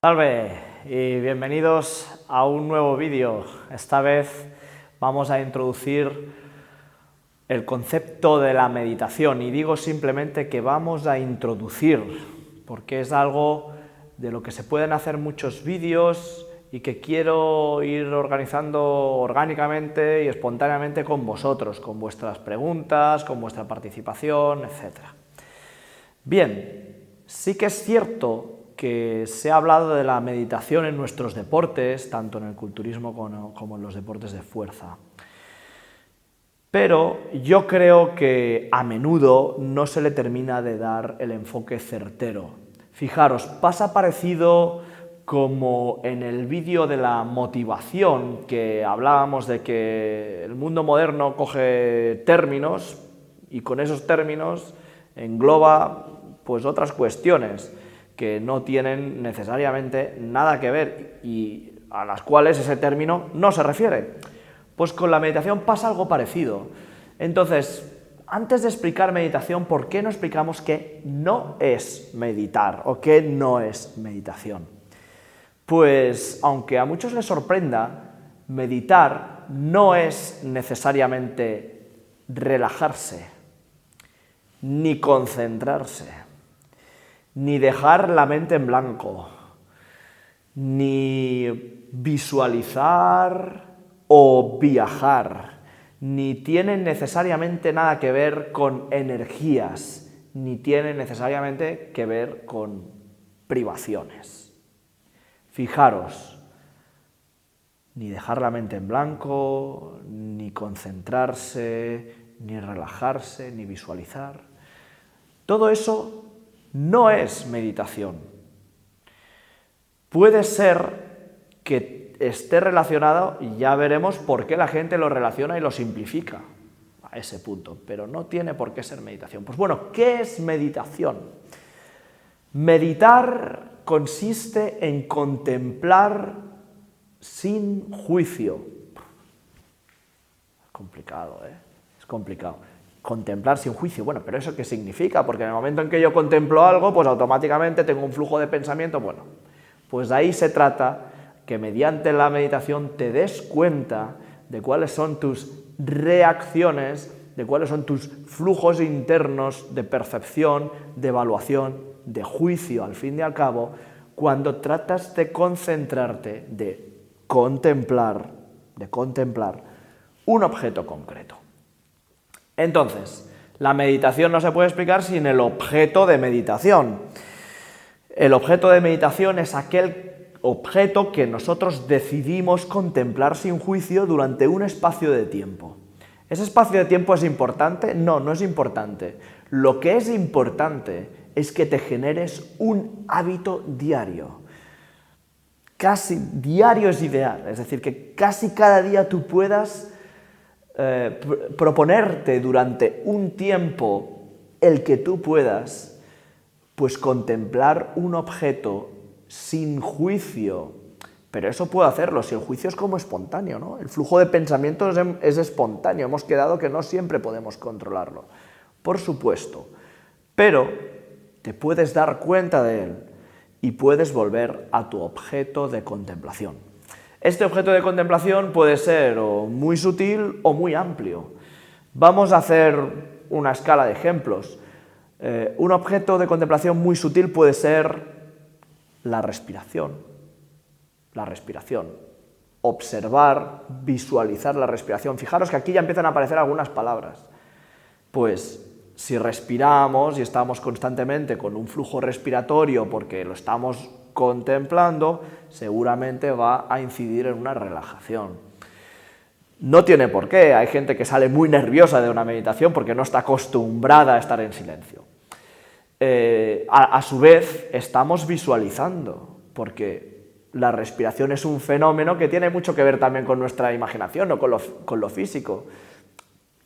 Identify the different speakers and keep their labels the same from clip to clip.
Speaker 1: Salve y bienvenidos a un nuevo vídeo. Esta vez vamos a introducir el concepto de la meditación y digo simplemente que vamos a introducir porque es algo de lo que se pueden hacer muchos vídeos y que quiero ir organizando orgánicamente y espontáneamente con vosotros, con vuestras preguntas, con vuestra participación, etc. Bien, sí que es cierto que se ha hablado de la meditación en nuestros deportes, tanto en el culturismo como en los deportes de fuerza. Pero yo creo que a menudo no se le termina de dar el enfoque certero. Fijaros, pasa parecido como en el vídeo de la motivación, que hablábamos de que el mundo moderno coge términos y con esos términos engloba pues otras cuestiones que no tienen necesariamente nada que ver y a las cuales ese término no se refiere. Pues con la meditación pasa algo parecido. Entonces, antes de explicar meditación, ¿por qué no explicamos qué no es meditar o qué no es meditación? Pues, aunque a muchos les sorprenda, meditar no es necesariamente relajarse, ni concentrarse, ni dejar la mente en blanco, ni visualizar o viajar, ni tienen necesariamente nada que ver con energías, ni tienen necesariamente que ver con privaciones. Fijaros, ni dejar la mente en blanco, ni concentrarse, ni relajarse, ni visualizar. Todo eso no es meditación. Puede ser que esté relacionado, y ya veremos por qué la gente lo relaciona y lo simplifica a ese punto, pero no tiene por qué ser meditación. Pues bueno, ¿qué es meditación? Meditar consiste en contemplar sin juicio. Es complicado, ¿eh? Es complicado. Contemplar sin juicio, bueno, pero ¿eso qué significa? Porque en el momento en que yo contemplo algo, pues automáticamente tengo un flujo de pensamiento, bueno, pues de ahí se trata que mediante la meditación te des cuenta de cuáles son tus reacciones, de cuáles son tus flujos internos de percepción, de evaluación, de juicio, al fin y al cabo, cuando tratas de concentrarte, de contemplar un objeto concreto. Entonces, la meditación no se puede explicar sin el objeto de meditación. El objeto de meditación es aquel objeto que nosotros decidimos contemplar sin juicio durante un espacio de tiempo. ¿Ese espacio de tiempo es importante? No, no es importante. Lo que es importante es que te generes un hábito diario. Casi diario es ideal, es decir, que casi cada día tú puedas proponerte durante un tiempo el que tú puedas, pues contemplar un objeto sin juicio. Pero eso puedo hacerlo, si el juicio es como espontáneo, ¿no? El flujo de pensamientos es espontáneo, hemos quedado que no siempre podemos controlarlo, por supuesto, pero te puedes dar cuenta de él y puedes volver a tu objeto de contemplación. Este objeto de contemplación puede ser o muy sutil o muy amplio. Vamos a hacer una escala de ejemplos. Un objeto de contemplación muy sutil puede ser la respiración. La respiración. Observar, visualizar la respiración. Fijaros que aquí ya empiezan a aparecer algunas palabras. Pues si respiramos y estamos constantemente con un flujo respiratorio porque lo estamos contemplando, seguramente va a incidir en una relajación. No tiene por qué, hay gente que sale muy nerviosa de una meditación porque no está acostumbrada a estar en silencio. A su vez, estamos visualizando, porque la respiración es un fenómeno que tiene mucho que ver también con nuestra imaginación, no con lo físico.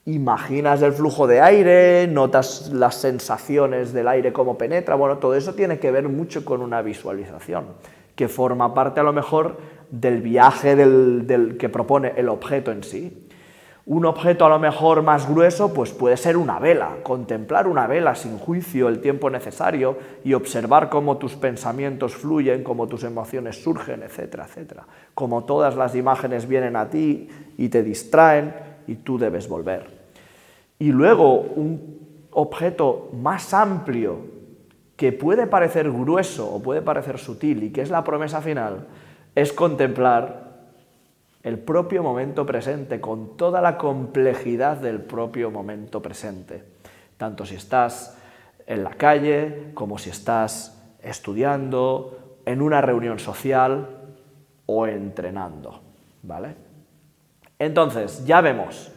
Speaker 1: Imaginas el flujo de aire, notas las sensaciones del aire cómo penetra, bueno, todo eso tiene que ver mucho con una visualización, que forma parte a lo mejor del viaje que propone el objeto en sí. Un objeto a lo mejor más grueso pues puede ser una vela, contemplar una vela sin juicio el tiempo necesario y observar cómo tus pensamientos fluyen, cómo tus emociones surgen, etcétera, etcétera. Como todas las imágenes vienen a ti y te distraen y tú debes volver. Y luego un objeto más amplio que puede parecer grueso o puede parecer sutil y que es la promesa final es contemplar el propio momento presente, con toda la complejidad del propio momento presente, tanto si estás en la calle, como si estás estudiando, en una reunión social o entrenando, ¿vale? Entonces, ya vemos,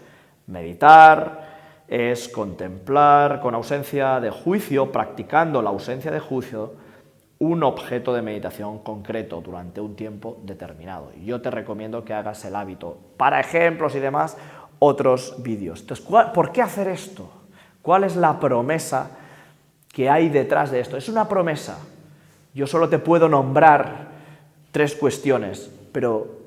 Speaker 1: meditar es contemplar con ausencia de juicio, practicando la ausencia de juicio, un objeto de meditación concreto durante un tiempo determinado. Y yo te recomiendo que hagas el hábito. Para ejemplos y demás, otros vídeos. Entonces, ¿por qué hacer esto? ¿Cuál es la promesa que hay detrás de esto? Es una promesa. Yo solo te puedo nombrar 3 cuestiones, pero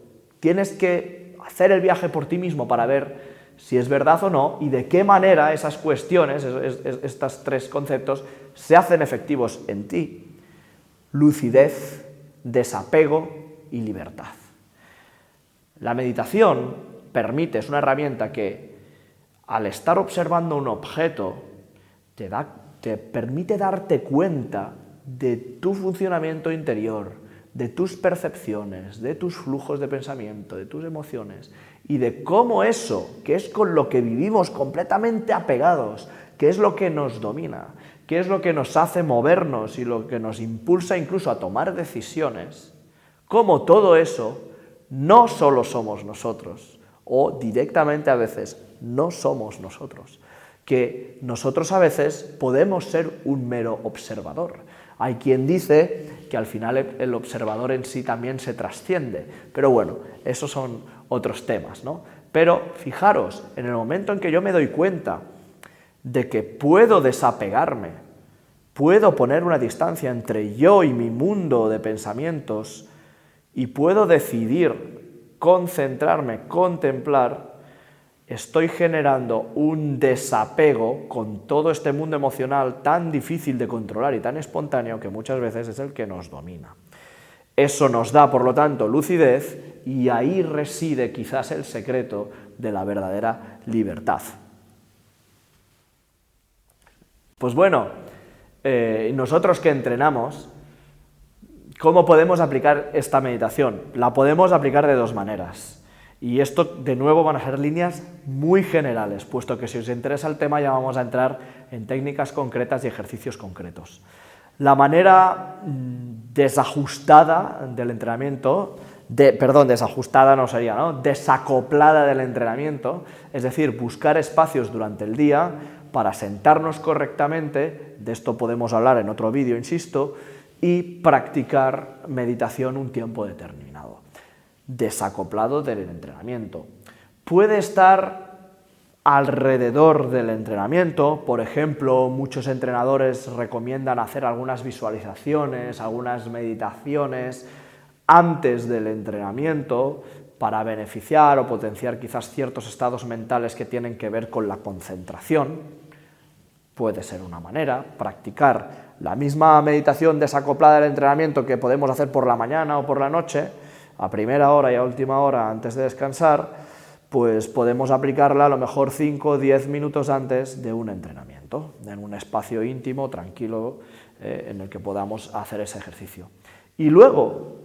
Speaker 1: tienes que hacer el viaje por ti mismo para ver si es verdad o no y de qué manera esas cuestiones, estos 3 conceptos, se hacen efectivos en ti. Lucidez, desapego y libertad. La meditación permite, es una herramienta que al estar observando un objeto te permite darte cuenta de tu funcionamiento interior, de tus percepciones, de tus flujos de pensamiento, de tus emociones y de cómo eso, que es con lo que vivimos completamente apegados, que es lo que nos domina, qué es lo que nos hace movernos y lo que nos impulsa incluso a tomar decisiones, cómo todo eso no solo somos nosotros, o directamente a veces no somos nosotros, que nosotros a veces podemos ser un mero observador. Hay quien dice que al final el observador en sí también se trasciende, pero bueno, esos son otros temas, ¿no? Pero fijaros, en el momento en que yo me doy cuenta de que puedo desapegarme, puedo poner una distancia entre yo y mi mundo de pensamientos y puedo decidir concentrarme, contemplar, estoy generando un desapego con todo este mundo emocional tan difícil de controlar y tan espontáneo que muchas veces es el que nos domina. Eso nos da, por lo tanto, lucidez y ahí reside quizás el secreto de la verdadera libertad. Pues bueno, nosotros que entrenamos, ¿cómo podemos aplicar esta meditación? La podemos aplicar de 2 maneras. Y esto, de nuevo, van a ser líneas muy generales, puesto que si os interesa el tema ya vamos a entrar en técnicas concretas y ejercicios concretos. La manera desajustada del entrenamiento, desajustada no sería, ¿no? Desacoplada del entrenamiento, es decir, buscar espacios durante el día para sentarnos correctamente, de esto podemos hablar en otro vídeo, insisto, y practicar meditación un tiempo determinado, desacoplado del entrenamiento. Puede estar alrededor del entrenamiento, por ejemplo, muchos entrenadores recomiendan hacer algunas visualizaciones, algunas meditaciones antes del entrenamiento para beneficiar o potenciar quizás ciertos estados mentales que tienen que ver con la concentración. Puede ser una manera, practicar la misma meditación desacoplada del entrenamiento que podemos hacer por la mañana o por la noche, a primera hora y a última hora antes de descansar, pues podemos aplicarla a lo mejor 5 o 10 minutos antes de un entrenamiento, en un espacio íntimo, tranquilo, en el que podamos hacer ese ejercicio. Y luego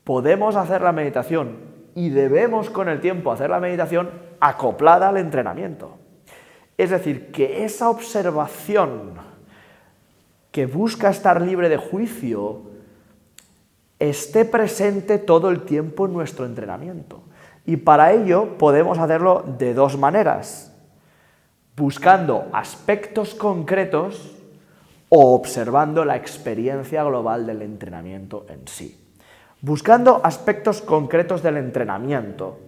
Speaker 1: podemos hacer la meditación y debemos con el tiempo hacer la meditación acoplada al entrenamiento. Es decir, que esa observación que busca estar libre de juicio esté presente todo el tiempo en nuestro entrenamiento. Y para ello podemos hacerlo de 2 maneras, buscando aspectos concretos o observando la experiencia global del entrenamiento en sí. Buscando aspectos concretos del entrenamiento.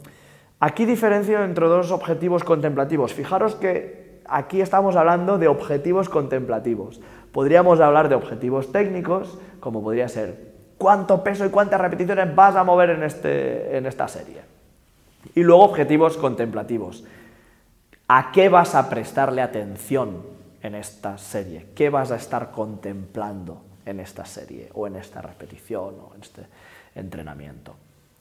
Speaker 1: Aquí diferencio entre 2 objetivos contemplativos. Fijaros que aquí estamos hablando de objetivos contemplativos. Podríamos hablar de objetivos técnicos, como podría ser cuánto peso y cuántas repeticiones vas a mover en esta serie. Y luego objetivos contemplativos. ¿A qué vas a prestarle atención en esta serie? ¿Qué vas a estar contemplando en esta serie, o en esta repetición, o en este entrenamiento?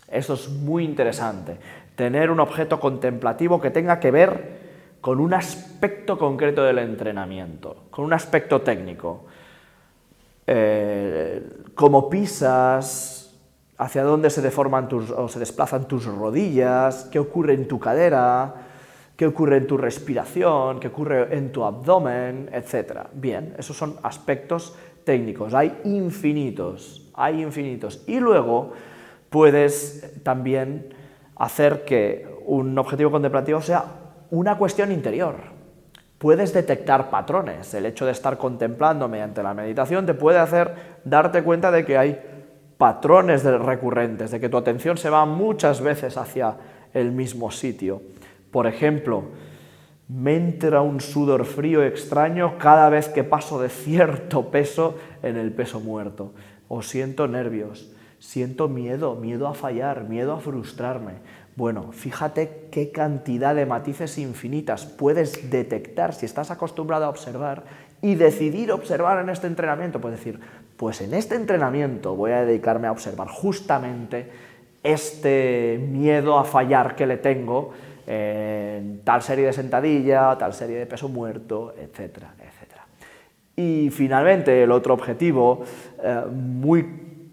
Speaker 1: Eso es muy interesante, tener un objeto contemplativo que tenga que ver con un aspecto concreto del entrenamiento, con un aspecto técnico. Cómo pisas, hacia dónde se deforman o se desplazan tus rodillas, qué ocurre en tu cadera, qué ocurre en tu respiración, qué ocurre en tu abdomen, etc. Bien, esos son aspectos técnicos, hay infinitos. Y luego puedes también hacer que un objetivo contemplativo sea una cuestión interior. Puedes detectar patrones. El hecho de estar contemplando mediante la meditación te puede hacer darte cuenta de que hay patrones recurrentes, de que tu atención se va muchas veces hacia el mismo sitio. Por ejemplo, me entra un sudor frío extraño cada vez que paso de cierto peso en el peso muerto. O siento nervios, siento miedo a fallar, miedo a frustrarme. Bueno, fíjate qué cantidad de matices infinitas puedes detectar si estás acostumbrado a observar y decidir observar en este entrenamiento. Puedes decir, pues en este entrenamiento voy a dedicarme a observar justamente este miedo a fallar que le tengo en tal serie de sentadilla, tal serie de peso muerto, etcétera, etcétera. Y finalmente el otro objetivo,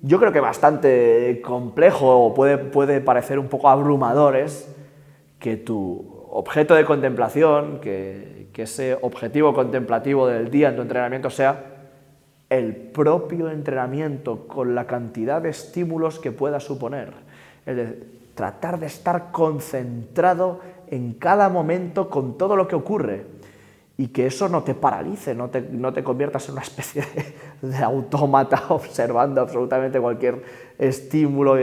Speaker 1: yo creo que bastante complejo, o puede parecer un poco abrumador, es que tu objeto de contemplación, que ese objetivo contemplativo del día en tu entrenamiento sea el propio entrenamiento con la cantidad de estímulos que pueda suponer. Es decir, tratar de estar concentrado en cada momento con todo lo que ocurre y que eso no te paralice, no te conviertas en una especie de autómata observando absolutamente cualquier estímulo.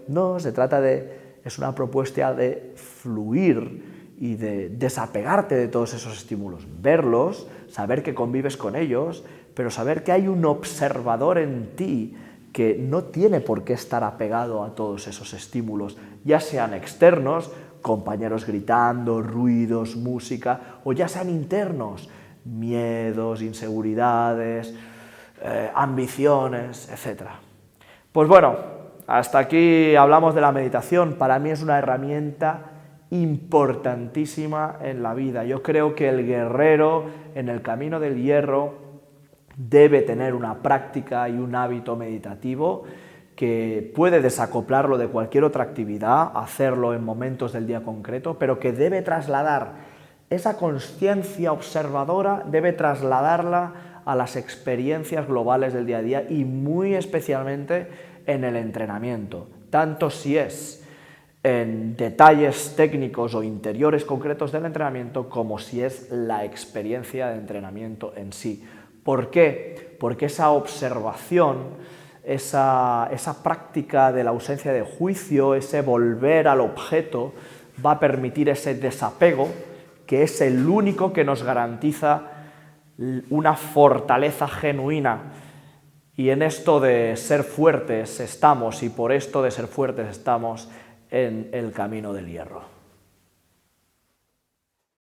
Speaker 1: No, es una propuesta de fluir y de desapegarte de todos esos estímulos, verlos, saber que convives con ellos, pero saber que hay un observador en ti que no tiene por qué estar apegado a todos esos estímulos, ya sean externos, compañeros gritando, ruidos, música, o ya sean internos, miedos, inseguridades, ambiciones, etc. Pues bueno, hasta aquí hablamos de la meditación. Para mí es una herramienta importantísima en la vida. Yo creo que el guerrero en el camino del hierro debe tener una práctica y un hábito meditativo que puede desacoplarlo de cualquier otra actividad, hacerlo en momentos del día concreto, pero que debe trasladar esa consciencia observadora, debe trasladarla a las experiencias globales del día a día y muy especialmente en el entrenamiento, tanto si es en detalles técnicos o interiores concretos del entrenamiento como si es la experiencia de entrenamiento en sí. ¿Por qué? Porque esa observación, esa práctica de la ausencia de juicio, ese volver al objeto, va a permitir ese desapego, que es el único que nos garantiza una fortaleza genuina. Y en esto de ser fuertes estamos, y por esto de ser fuertes estamos en el camino del hierro.